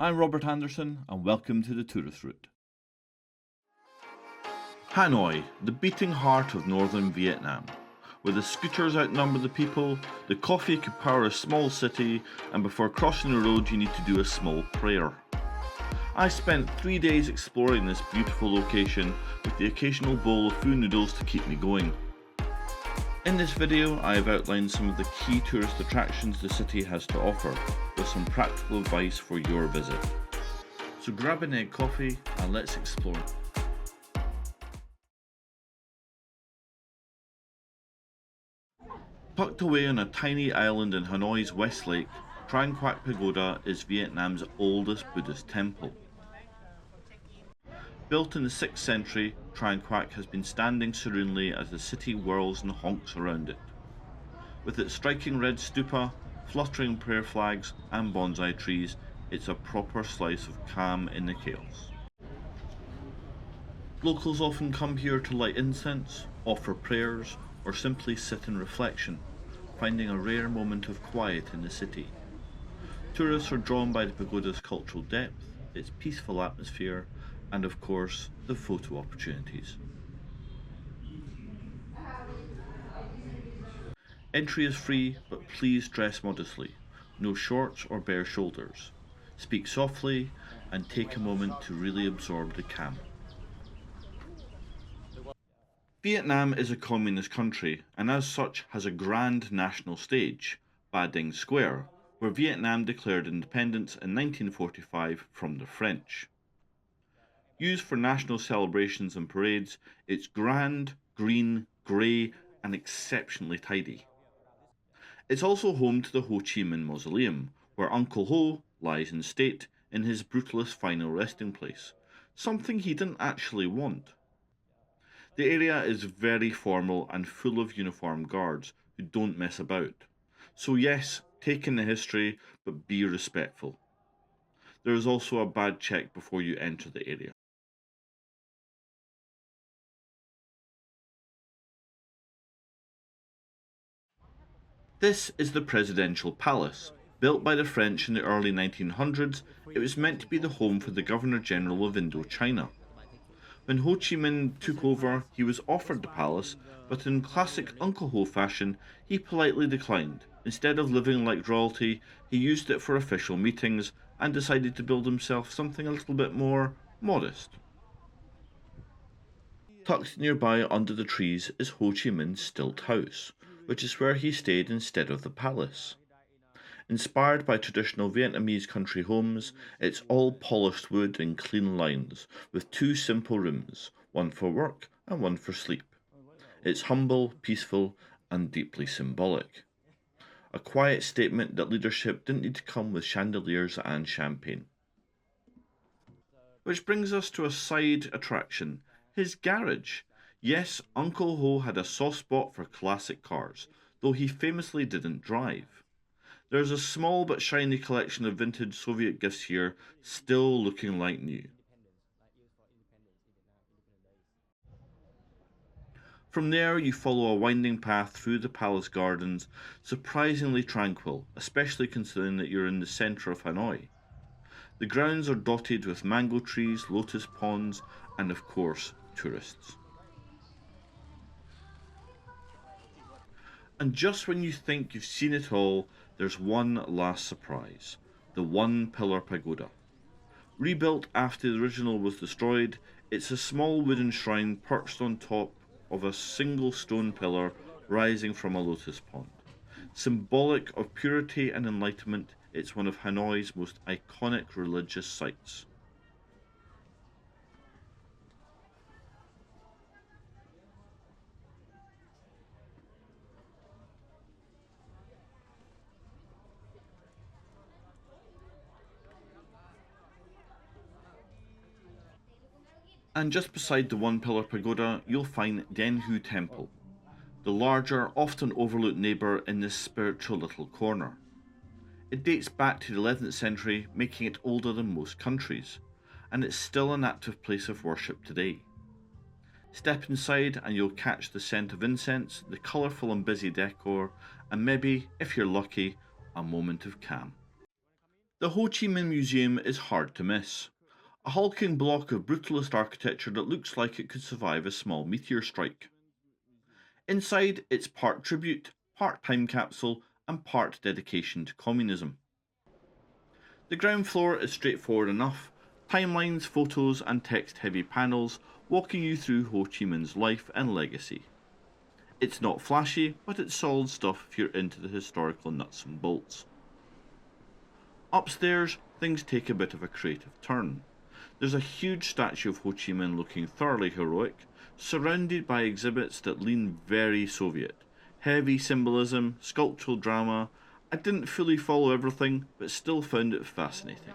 I'm Robert Anderson and welcome to the Tourist Route. Hanoi, the beating heart of northern Vietnam. Where the scooters outnumber the people, the coffee could power a small city, and before crossing the road you need to do a small prayer. I spent 3 days exploring this beautiful location with the occasional bowl of pho noodles to keep me going. In this video, I have outlined some of the key tourist attractions the city has to offer, with some practical advice for your visit. So grab an egg coffee and let's explore. Tucked away on a tiny island in Hanoi's West Lake, Tran Quoc Pagoda is Vietnam's oldest Buddhist temple. Built in the 6th century, Tran Quoc has been standing serenely as the city whirls and honks around it. With its striking red stupa, fluttering prayer flags and bonsai trees, it's a proper slice of calm in the chaos. Locals often come here to light incense, offer prayers, or simply sit in reflection, finding a rare moment of quiet in the city. Tourists are drawn by the pagoda's cultural depth, its peaceful atmosphere, and of course, the photo opportunities. Entry is free, but please dress modestly. No shorts or bare shoulders. Speak softly and take a moment to really absorb the calm. Vietnam is a communist country and as such has a grand national stage, Ba Dinh Square, where Vietnam declared independence in 1945 from the French. Used for national celebrations and parades, it's grand, green, grey and exceptionally tidy. It's also home to the Ho Chi Minh Mausoleum, where Uncle Ho lies in state in his brutalist final resting place, something he didn't actually want. The area is very formal and full of uniformed guards who don't mess about. So yes, take in the history, but be respectful. There is also a badge check before you enter the area. This is the Presidential Palace. Built by the French in the early 1900s, it was meant to be the home for the Governor-General of Indochina. When Ho Chi Minh took over, he was offered the palace, but in classic Uncle Ho fashion, he politely declined. Instead of living like royalty, he used it for official meetings and decided to build himself something a little bit more modest. Tucked nearby under the trees is Ho Chi Minh's stilt house, which is where he stayed instead of the palace. Inspired by traditional Vietnamese country homes, it's all polished wood and clean lines, with 2 simple rooms, one for work and one for sleep. It's humble, peaceful, and deeply symbolic. A quiet statement that leadership didn't need to come with chandeliers and champagne. Which brings us to a side attraction, his garage. Yes, Uncle Ho had a soft spot for classic cars, though he famously didn't drive. There's a small but shiny collection of vintage Soviet gifts here, still looking like new. From there, you follow a winding path through the palace gardens, surprisingly tranquil, especially considering that you're in the centre of Hanoi. The grounds are dotted with mango trees, lotus ponds, and of course, tourists. And just when you think you've seen it all, there's one last surprise, the One Pillar Pagoda. Rebuilt after the original was destroyed, it's a small wooden shrine perched on top of a single stone pillar rising from a lotus pond. Symbolic of purity and enlightenment, it's one of Hanoi's most iconic religious sites. And just beside the One Pillar Pagoda, you'll find Dien Huu Temple, the larger, often overlooked neighbour in this spiritual little corner. It dates back to the 11th century, making it older than most countries, and it's still an active place of worship today. Step inside and you'll catch the scent of incense, the colourful and busy decor, and maybe, if you're lucky, a moment of calm. The Ho Chi Minh Museum is hard to miss. A hulking block of brutalist architecture that looks like it could survive a small meteor strike. Inside, it's part tribute, part time capsule, and part dedication to communism. The ground floor is straightforward enough: timelines, photos, and text heavy panels walking you through Ho Chi Minh's life and legacy. It's not flashy, but it's solid stuff if you're into the historical nuts and bolts. Upstairs, things take a bit of a creative turn. There's a huge statue of Ho Chi Minh looking thoroughly heroic, surrounded by exhibits that lean very Soviet. Heavy symbolism, sculptural drama. I didn't fully follow everything, but still found it fascinating.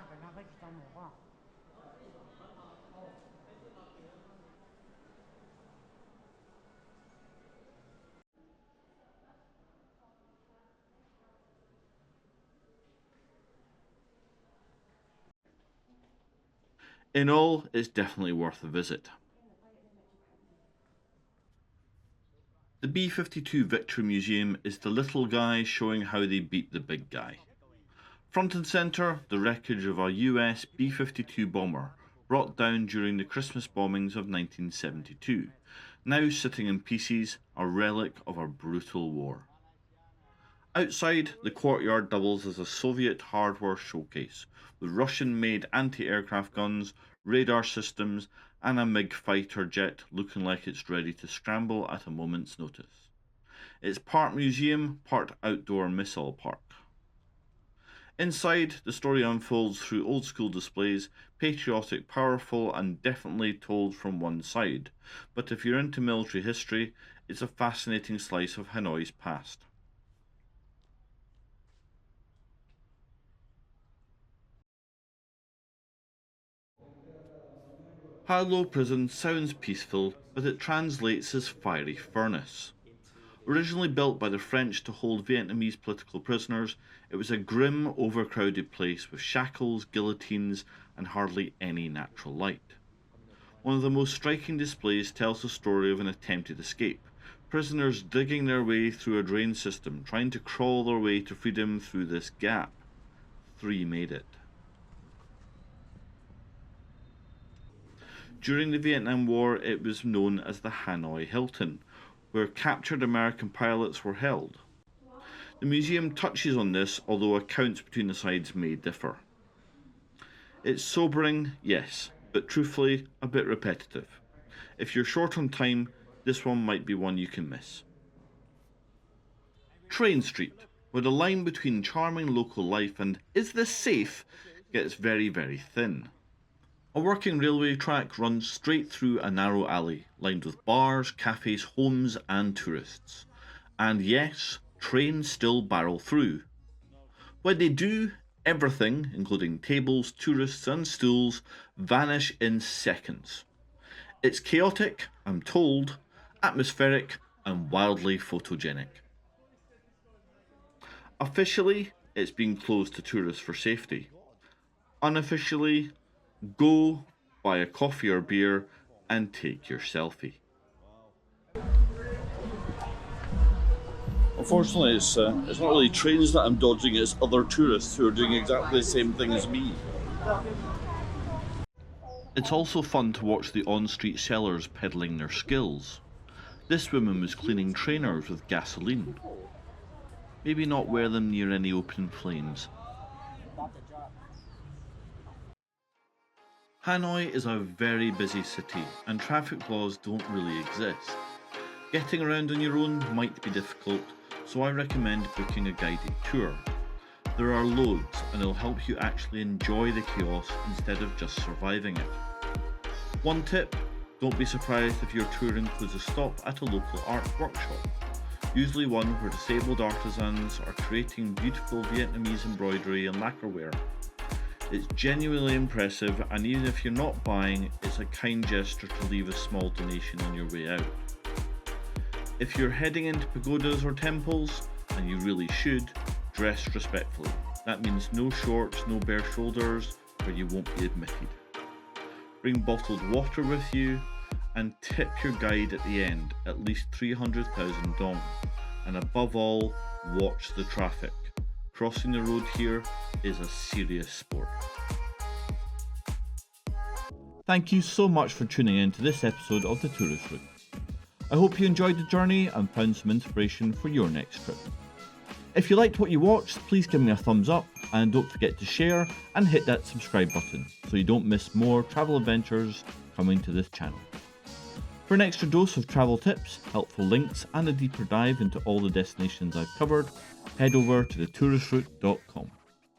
In all, it's definitely worth a visit. The B52 Victory Museum is the little guy showing how they beat the big guy. Front and centre, the wreckage of a US B52 bomber brought down during the Christmas bombings of 1972, now sitting in pieces, a relic of a brutal war. Outside, the courtyard doubles as a Soviet hardware showcase, with Russian-made anti-aircraft guns, radar systems, and a MiG fighter jet looking like it's ready to scramble at a moment's notice. It's part museum, part outdoor missile park. Inside, the story unfolds through old-school displays, patriotic, powerful, and definitely told from one side. But if you're into military history, it's a fascinating slice of Hanoi's past. Ha Lo prison sounds peaceful, but it translates as fiery furnace. Originally built by the French to hold Vietnamese political prisoners, it was a grim, overcrowded place with shackles, guillotines, and hardly any natural light. One of the most striking displays tells the story of an attempted escape, prisoners digging their way through a drain system, trying to crawl their way to freedom through this gap. 3 made it. During the Vietnam War, it was known as the Hanoi Hilton, where captured American pilots were held. The museum touches on this, although accounts between the sides may differ. It's sobering, yes, but truthfully, a bit repetitive. If you're short on time, this one might be one you can miss. Train Street, where the line between charming local life and "is this safe" gets very, very thin. A working railway track runs straight through a narrow alley, lined with bars, cafes, homes, and tourists. And yes, trains still barrel through. When they do, everything, including tables, tourists, and stools, vanish in seconds. It's chaotic, I'm told, atmospheric, and wildly photogenic. Officially, it's been closed to tourists for safety. Unofficially, go, buy a coffee or beer, and take your selfie. Unfortunately, it's not really trains that I'm dodging, it's other tourists who are doing exactly the same thing as me. It's also fun to watch the on-street sellers peddling their skills. This woman was cleaning trainers with gasoline. Maybe not wear them near any open flames. Hanoi is a very busy city and traffic laws don't really exist. Getting around on your own might be difficult, so I recommend booking a guided tour. There are loads and it'll help you actually enjoy the chaos instead of just surviving it. One tip, don't be surprised if your tour includes a stop at a local art workshop, usually one where disabled artisans are creating beautiful Vietnamese embroidery and lacquerware. It's genuinely impressive, and even if you're not buying, it's a kind gesture to leave a small donation on your way out. If you're heading into pagodas or temples, and you really should, dress respectfully. That means no shorts, no bare shoulders, or you won't be admitted. Bring bottled water with you, and tip your guide at the end, at least 300,000 dong. And above all, watch the traffic. Crossing the road here is a serious sport. Thank you so much for tuning in to this episode of The Tourist Route. I hope you enjoyed the journey and found some inspiration for your next trip. If you liked what you watched, please give me a thumbs up and don't forget to share and hit that subscribe button so you don't miss more travel adventures coming to this channel. For an extra dose of travel tips, helpful links and a deeper dive into all the destinations I've covered, head over to thetouristrute.com.